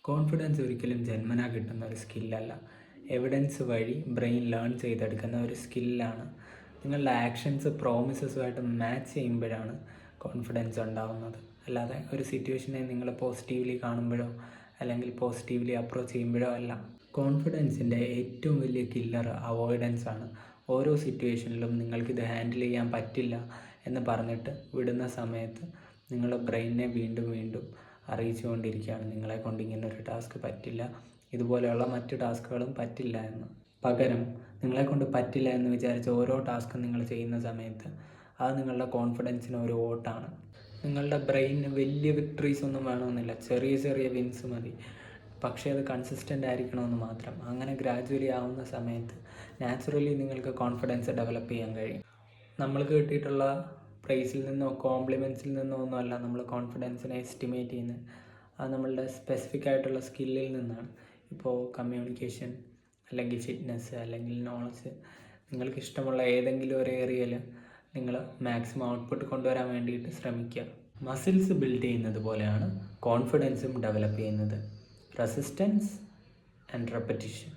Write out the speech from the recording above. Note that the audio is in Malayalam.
കോൺഫിഡൻസ് ഒരിക്കലും ജന്മനാ കിട്ടുന്ന ഒരു സ്കില്ലല്ല. എവിഡൻസ് വഴി ബ്രെയിൻ ലേൺ ചെയ്തെടുക്കുന്ന ഒരു സ്കില്ലാണ്. നിങ്ങളുടെ ആക്ഷൻസ് പ്രോമിസസുമായിട്ട് മാച്ച് ചെയ്യുമ്പോഴാണ് കോൺഫിഡൻസ് ഉണ്ടാകുന്നത്. അല്ലാതെ ഒരു സിറ്റുവേഷനെ നിങ്ങൾ പോസിറ്റീവ്ലി കാണുമ്പോഴോ അല്ലെങ്കിൽ പോസിറ്റീവ്ലി അപ്രോച്ച് ചെയ്യുമ്പോഴോ അല്ല. കോൺഫിഡൻസിൻ്റെ ഏറ്റവും വലിയ കില്ലർ അവോയ്ഡൻസ് ആണ്. ഓരോ സിറ്റുവേഷനിലും നിങ്ങൾക്കിത് ഹാൻഡിൽ ചെയ്യാൻ പറ്റില്ല എന്ന് പറഞ്ഞിട്ട് വിടുന്ന സമയത്ത് നിങ്ങളുടെ ബ്രെയിനിനെ വീണ്ടും വീണ്ടും അറിയിച്ചുകൊണ്ടിരിക്കുകയാണ് നിങ്ങളെ കൊണ്ട് ഇങ്ങനെ ഒരു ടാസ്ക് പറ്റില്ല, ഇതുപോലെയുള്ള മറ്റു ടാസ്കുകളും പറ്റില്ല എന്ന്. പകരം നിങ്ങളെ കൊണ്ട് പറ്റില്ല എന്ന് വിചാരിച്ച ഓരോ ടാസ്കും നിങ്ങൾ ചെയ്യുന്ന സമയത്ത് അത് നിങ്ങളുടെ കോൺഫിഡൻസിന് ഒരു വോട്ടാണ്. നിങ്ങളുടെ ബ്രെയിനിന് വലിയ വിക്ടറീസ് ഒന്നും വേണമെന്നില്ല, ചെറിയ ചെറിയ വിൻസ് മതി. പക്ഷേ അത് കൺസിസ്റ്റൻ്റ് ആയിരിക്കണമെന്ന് മാത്രം. അങ്ങനെ ഗ്രാജുവലി ആവുന്ന സമയത്ത് നാച്ചുറലി നിങ്ങൾക്ക് കോൺഫിഡൻസ് ഡെവലപ്പ് ചെയ്യാൻ കഴിയും. നമ്മൾക്ക് കിട്ടിയിട്ടുള്ള പ്രൈസിൽ നിന്നോ കോംപ്ലിമെൻറ്റ്സിൽ നിന്നോ ഒന്നുമല്ല നമ്മൾ കോൺഫിഡൻസിനെ എസ്റ്റിമേറ്റ് ചെയ്യുന്നത്. അത് നമ്മളുടെ സ്പെസിഫിക് ആയിട്ടുള്ള സ്കില്ലിൽ നിന്നാണ്. ഇപ്പോൾ കമ്മ്യൂണിക്കേഷൻ അല്ലെങ്കിൽ ഫിറ്റ്നസ് അല്ലെങ്കിൽ നോളജ്, നിങ്ങൾക്ക് ഇഷ്ടമുള്ള ഏതെങ്കിലും ഒരു ഏരിയയിൽ നിങ്ങൾ മാക്സിമം ഔട്ട്പുട്ട് കൊണ്ടുവരാൻ വേണ്ടിയിട്ട് ശ്രമിക്കുക. മസിൽസ് ബിൽഡ് ചെയ്യുന്നത് പോലെയാണ് കോൺഫിഡൻസും ഡെവലപ്പ് ചെയ്യുന്നത്. Resistance and repetition.